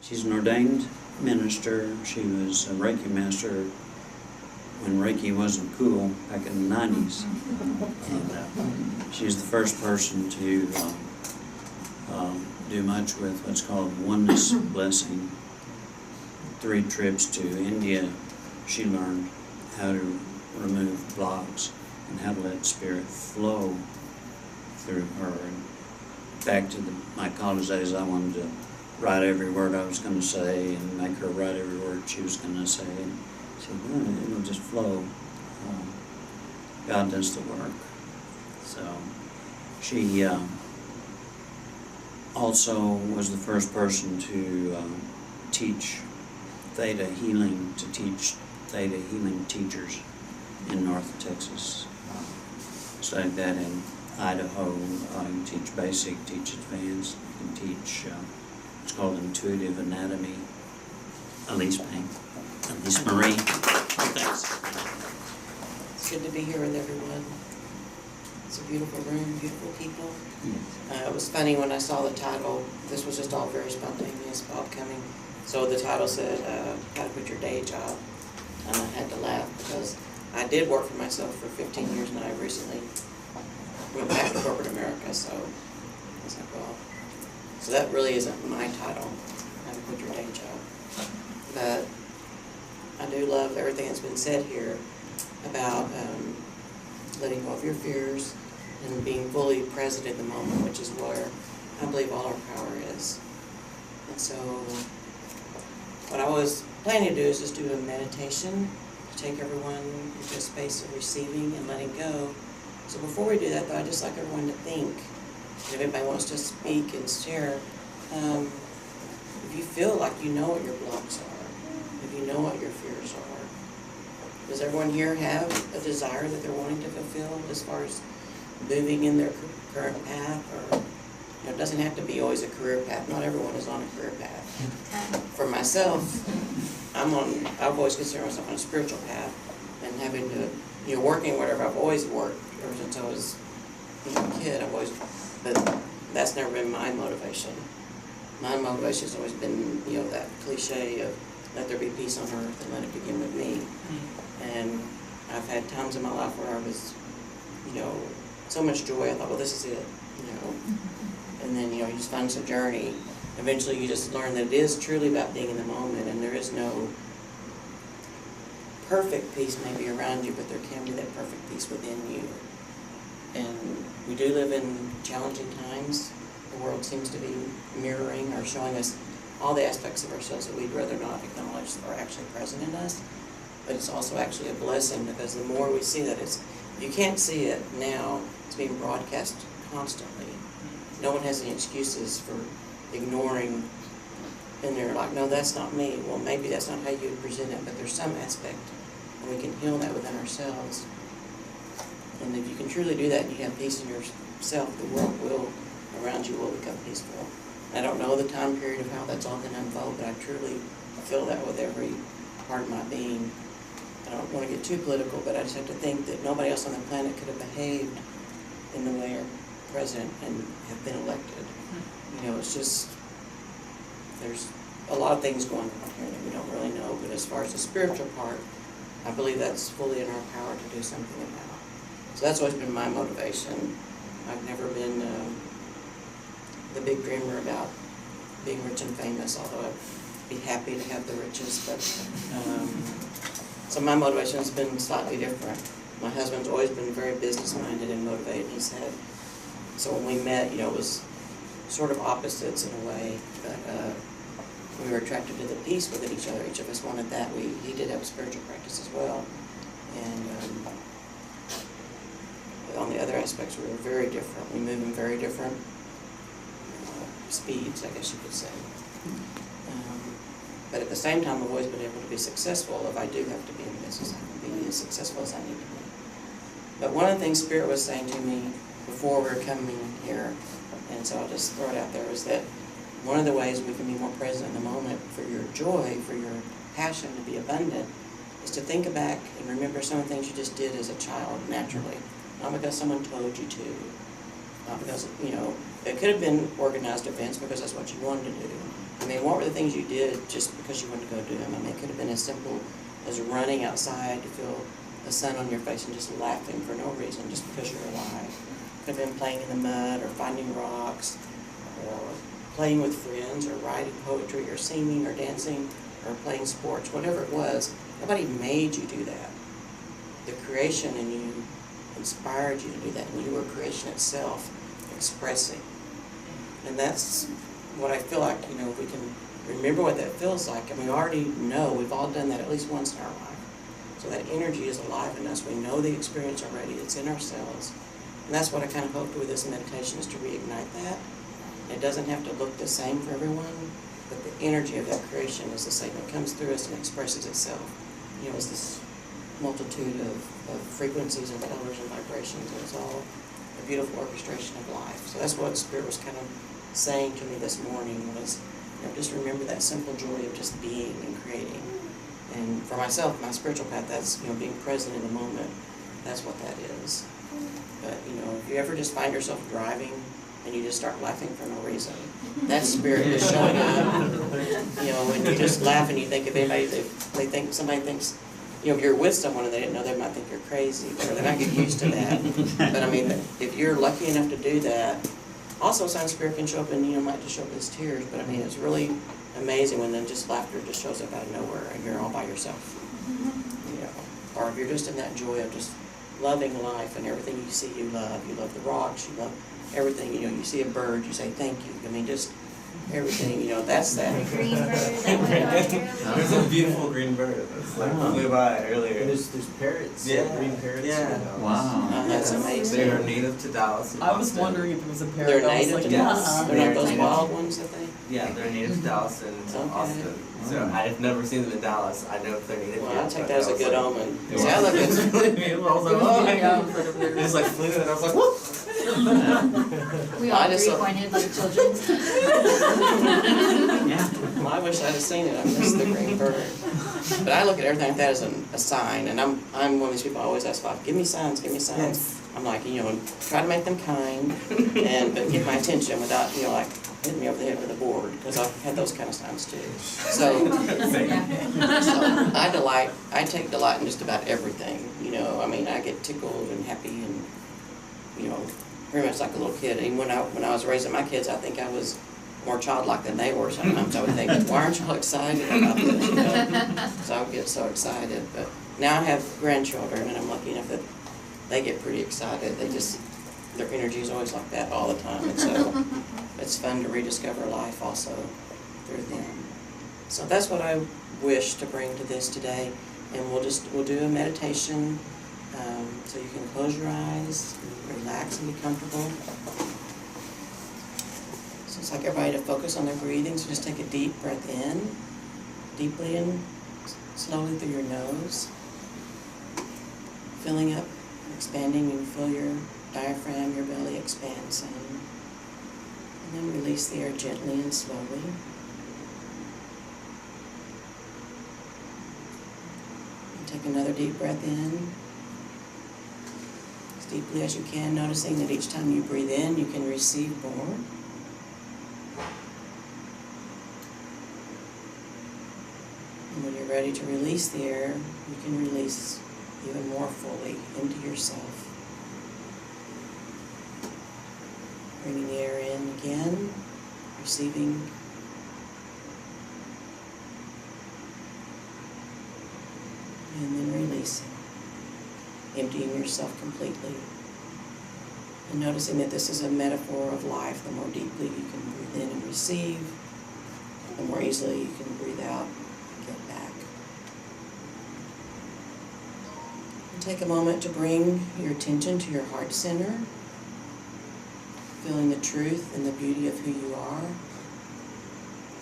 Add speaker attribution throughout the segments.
Speaker 1: She's an ordained minister. She was a Reiki master when Reiki wasn't cool back in the 90s. And she was the first person to do much with what's called oneness blessing. 3 trips to India, she learned how to remove blocks and how to let spirit flow through her. And back to my college days, I wanted to write every word I was going to say and make her write every word she was going to say. And she said, no, it'll just flow. God does the work. So she also was the first person to teach Theta Healing, to teach Theta Healing teachers in North Texas. Studied that in Idaho. You can teach basic, teach advanced, you can teach it's called intuitive anatomy. Alyce Payne. Alyce Marie. Thanks.
Speaker 2: It's good to be here with everyone. It's a beautiful room, beautiful people.
Speaker 1: Yes.
Speaker 2: It was funny when I saw the title. This was just all very spontaneous, Bob coming. So the title said, how to quit your day job. And I had to laugh because I did work for myself for 15 years and I recently went back to corporate America. So I was like, well, so that really isn't my title, how to quit your day job. But I do love everything that's been said here about letting go of your fears and being fully present in the moment, which is where I believe all our power is. And so what I was planning to do is just do a meditation to take everyone into a space of receiving and letting go. So before we do that, though, I'd just like everyone to think. If anybody wants to speak and share, if you feel like you know what your blocks are, if you know what your fears are, does everyone here have a desire that they're wanting to fulfill as far as moving in their current path? Or, you know, it doesn't have to be always a career path. Not everyone is on a career path. For myself, I've always considered myself on a spiritual path, and having to, working whatever. I've always worked ever since I was, a kid. But that's never been my motivation. My motivation has always been, that cliche of let there be peace on earth and let it begin with me. And I've had times in my life where I was, so much joy. I thought, well, this is it, And then, you just find some journey. Eventually you just learn that it is truly about being in the moment, and there is no perfect peace maybe around you, but there can be that perfect peace within you. And we do live in challenging times. The world seems to be mirroring or showing us all the aspects of ourselves that we'd rather not acknowledge are actually present in us. But it's also actually a blessing, because the more we see that, you can't see it now, it's being broadcast constantly. No one has any excuses for ignoring, and they're like, no, that's not me. Well, maybe that's not how you would present it, but there's some aspect, and we can heal that within ourselves. And if you can truly do that and you have peace in yourself, the world around you will become peaceful. I don't know the time period of how that's all going to unfold, but I truly feel that with every part of my being. I don't want to get too political, but I just have to think that nobody else on the planet could have behaved in the way our president and have been elected. It's just, there's a lot of things going on here that we don't really know, but as far as the spiritual part, I believe that's fully in our power to do something about. So that's always been my motivation. I've never been the big dreamer about being rich and famous, although I'd be happy to have the riches, but so my motivation has been slightly different. My husband's always been very business-minded and motivated. He said, so when we met, it was sort of opposites in a way, but we were attracted to the peace within each other. Each of us wanted that. He did have a spiritual practice as well, and on the other aspects, we were very different. We move in very different speeds, I guess you could say. But at the same time, I've always been able to be successful. If I do have to be in business, I can be as successful as I need to be. But one of the things Spirit was saying to me before we were coming here, and so I'll just throw it out there, is that one of the ways we can be more present in the moment for your joy, for your passion to be abundant, is to think back and remember some of the things you just did as a child naturally. Not because someone told you to, not because, it could have been organized events because that's what you wanted to do. I mean, what were the things you did just because you wanted to go do them? I mean, it could have been as simple as running outside to feel the sun on your face and just laughing for no reason, just because you're alive. Could have been playing in the mud or finding rocks or playing with friends or writing poetry or singing or dancing or playing sports, whatever it was. Nobody made you do that. The creation in you inspired you to do that, and you were creation itself expressing. And that's what I feel like, you know, we can remember what that feels like, and we already know, we've all done that at least once in our life. So that energy is alive in us. We know the experience already. It's in ourselves. And that's what I kind of hoped with this meditation, is to reignite that. It doesn't have to look the same for everyone, but the energy of that creation is the same. It comes through us and expresses itself. You know, it's this multitude of frequencies and colors and vibrations, and it's all a beautiful orchestration of life. So that's what Spirit was kind of saying to me this morning, was, you know, just remember that simple joy of just being and creating. And for myself, my spiritual path, that's, you know, being present in the moment. That's what that is. But, you know, if you ever just find yourself driving and you just start laughing for no reason, that Spirit is showing up. You know, when you just laugh and you think, if anybody, they think, somebody thinks, you know, if you're with someone and they didn't know, they might think you're crazy, or they might get used to that. But I mean, if you're lucky enough to do that, also sometimes Spirit can show up and, you know, might just show up as tears, but I mean, it's really amazing when then just laughter just shows up out of nowhere and you're all by yourself. You know, or if you're just in that joy of just loving life and everything you see you love the rocks, you love everything, you know, you see a bird, you say thank you. I mean, just everything, you know, that's that.
Speaker 3: Green bird that went out there.
Speaker 4: There's a beautiful green bird that's like flew by earlier.
Speaker 5: There's parrots, green parrots.
Speaker 4: Yeah.
Speaker 1: Wow.
Speaker 2: That's amazing.
Speaker 4: They are native to Dallas. and
Speaker 6: I was
Speaker 4: Austin.
Speaker 6: wondering if it was a parrot.
Speaker 2: They're
Speaker 6: I was
Speaker 2: native
Speaker 6: like,
Speaker 2: to
Speaker 4: yes.
Speaker 2: Dallas? They're not those
Speaker 3: They're
Speaker 2: wild ones, I think?
Speaker 4: Yeah, they're native to Dallas and
Speaker 2: Okay.
Speaker 4: Austin. So I've never seen them in Dallas. I know if they're native
Speaker 2: Well,
Speaker 4: here.
Speaker 2: I'll take
Speaker 4: but
Speaker 2: that as
Speaker 4: I
Speaker 2: a
Speaker 4: was
Speaker 2: good
Speaker 4: like-
Speaker 2: omen.
Speaker 4: It
Speaker 2: See, I look at
Speaker 4: was really beautiful. I was like, oh my
Speaker 6: Yeah,
Speaker 4: god. It just like flew and I was like, whoop.
Speaker 3: We
Speaker 2: I
Speaker 3: all
Speaker 2: just
Speaker 3: three
Speaker 2: saw-
Speaker 3: pointed like children.
Speaker 1: Yeah.
Speaker 2: Well, I wish I'd have seen it. I missed the green bird. But I look at everything like that as a sign, and I'm one of these people who always ask God, give me signs, give me signs.
Speaker 4: Yes.
Speaker 2: I'm like, you know, try to make them kind, and but get my attention without, you know, like hitting me over the head with a board, because I've had those kind of signs too. So, I take delight in just about everything. You know, I mean, I get tickled and happy, and you know, very much like a little kid. Even when I was raising my kids, I think I was more childlike than they were. Sometimes I would think, why aren't y'all excited about this? You know? So I would get so excited. But now I have grandchildren, and I'm lucky enough that they get pretty excited. Their energy is always like that all the time, and so it's fun to rediscover life also through them. So that's what I wish to bring to this today, and we'll do a meditation, so you can close your eyes, and relax and be comfortable. So it's like everybody to focus on their breathing. So just take a deep breath in, deeply and slowly through your nose, filling up, expanding. You feel your diaphragm, your belly expand some. And then release the air gently and slowly. And take another deep breath in, as deeply as you can, noticing that each time you breathe in, you can receive more. And when you're ready to release the air, you can release even more fully into yourself. Bringing the air in again, receiving, and then releasing, emptying yourself completely. And noticing that this is a metaphor of life. The more deeply you can breathe in and receive, the more easily you can breathe out and get back. And take a moment to bring your attention to your heart center, feeling the truth and the beauty of who you are.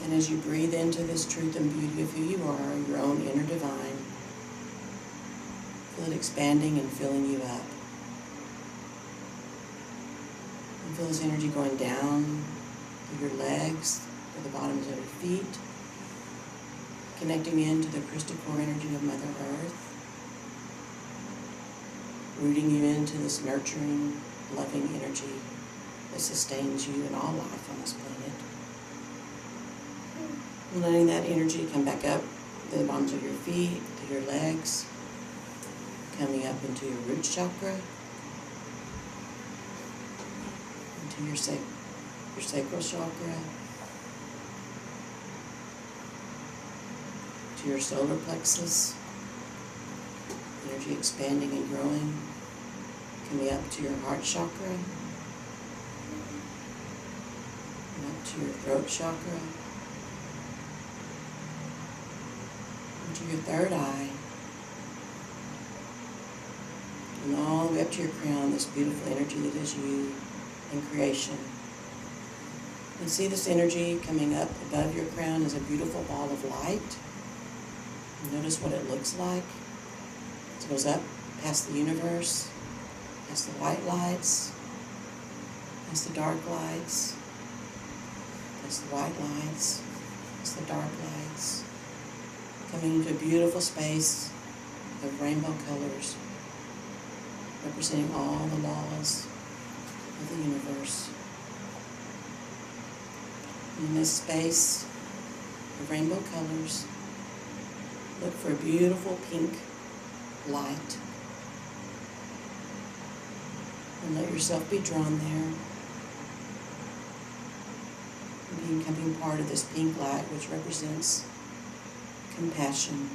Speaker 2: And as you breathe into this truth and beauty of who you are, your own inner divine, feel it expanding and filling you up. And feel this energy going down through your legs, to the bottoms of your feet, connecting into the crystal core energy of Mother Earth, rooting you into this nurturing, loving energy that sustains you and all life on this planet. And letting that energy come back up to the bottoms of your feet, to your legs, coming up into your root chakra, into your sacral chakra, to your solar plexus, energy expanding and growing, coming up to your heart chakra, and up to your throat chakra, into your third eye, and all the way up to your crown, this beautiful energy that is you in creation. And see this energy coming up above your crown as a beautiful ball of light. And notice what it looks like. It goes up past the universe, past the white lights, past the dark lights, past the white lights, past the dark lights, coming into a beautiful space of rainbow colors, representing all the laws of the universe. In this space of rainbow colors, look for a beautiful pink light and let yourself be drawn there, and becoming part of this pink light, which represents compassion.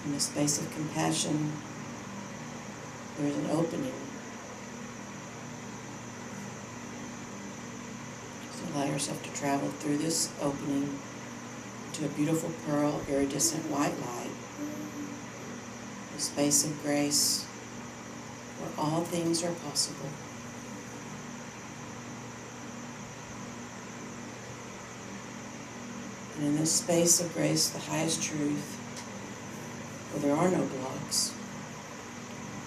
Speaker 2: In the space of compassion, there is an opening. So allow yourself to travel through this opening to a beautiful pearl iridescent white light, a space of grace where all things are possible. And in this space of grace, the highest truth, where there are no blocks,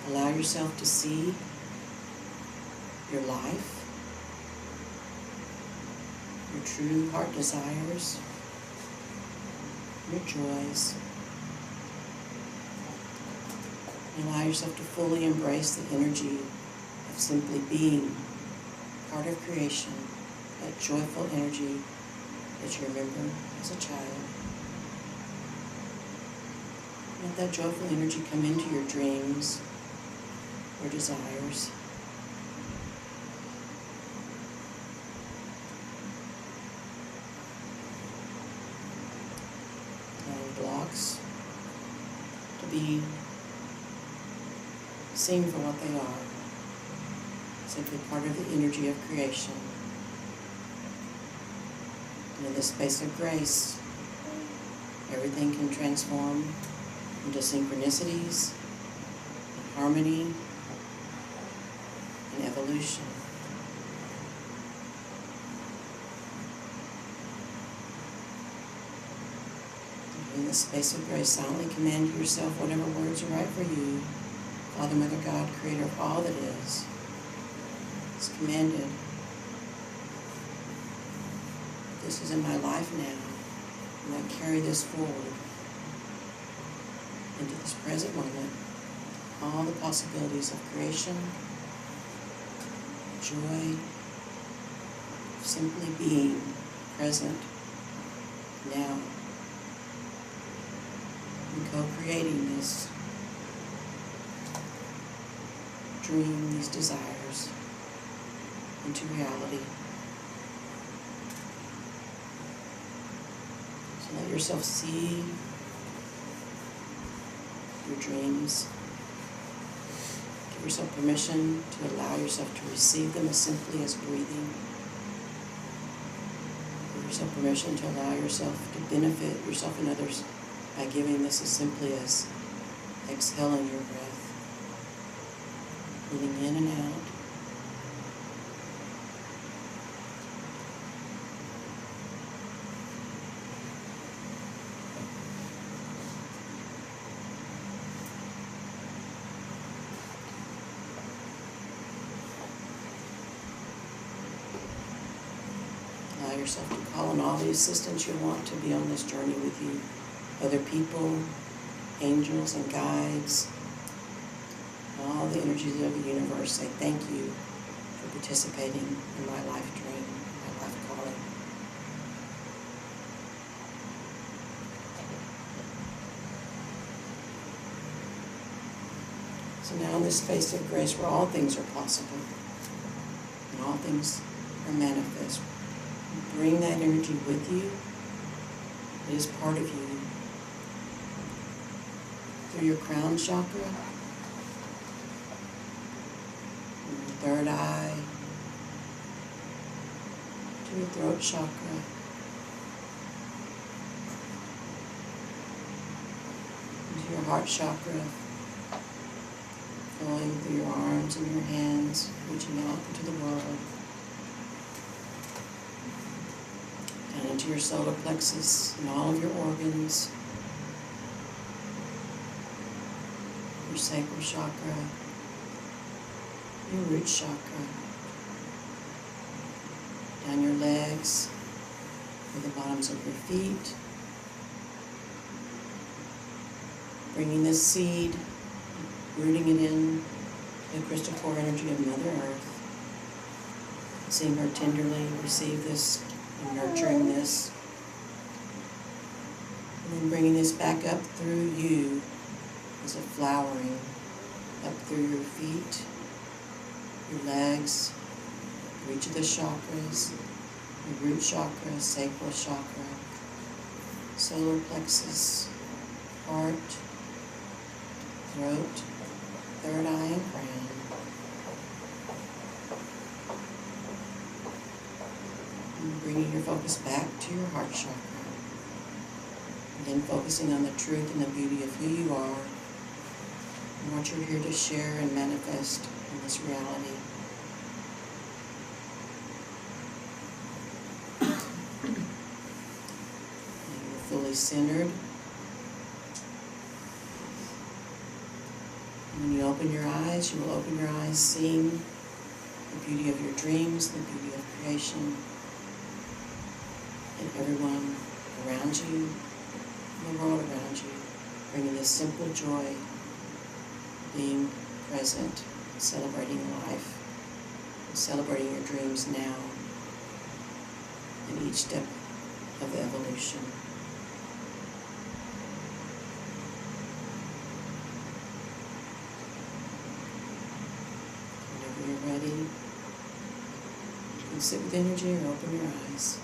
Speaker 2: allow yourself to see your life, your true heart desires, your joys, and allow yourself to fully embrace the energy of simply being part of creation, that joyful energy that you remember as a child. Let that joyful energy come into your dreams, your desires. Allowing blocks to be seen for what they are, simply part of the energy of creation. And in this space of grace, everything can transform into synchronicities, and harmony, and evolution. And in this space of grace, silently command to yourself whatever words are right for you. Father, Mother, God, Creator of all that is commanded. This is in my life now, and I carry this forward into this present moment, all the possibilities of creation, joy, simply being present now, and co-creating this dream, these desires into reality. So let yourself see your dreams. Give yourself permission to allow yourself to receive them as simply as breathing. Give yourself permission to allow yourself to benefit yourself and others by giving this as simply as exhaling your breath, breathing in and out. Allow yourself to call on all the assistants you want to be on this journey with you. Other people, angels and guides, all the energies of the universe say thank you for participating in my life dream, my life calling. So now in this space of grace where all things are possible and all things are manifest, bring that energy with you. It is part of you. Through your crown chakra, your third eye, to your throat chakra, into your heart chakra, flowing through your arms and your hands, reaching out into the world, down into your solar plexus and all of your organs, your sacral chakra, your root chakra, down your legs, through the bottoms of your feet, bringing this seed, rooting it in the crystal core energy of Mother Earth, seeing her tenderly receive this and nurturing this, and then bringing this back up through you as a flowering up through your feet, your legs, each of the chakras, your root chakra, sacral chakra, solar plexus, heart, throat, third eye, and crown. And bringing your focus back to your heart chakra. Again, focusing on the truth and the beauty of who you are and what you're here to share and manifest in this reality. And you're fully centered. When you open your eyes, you will open your eyes seeing the beauty of your dreams, the beauty of creation, and everyone around you, and the world around you, bringing this simple joy, being present, celebrating life, and celebrating your dreams now, in each step of the evolution. Whenever you're ready, you can sit with energy or open your eyes.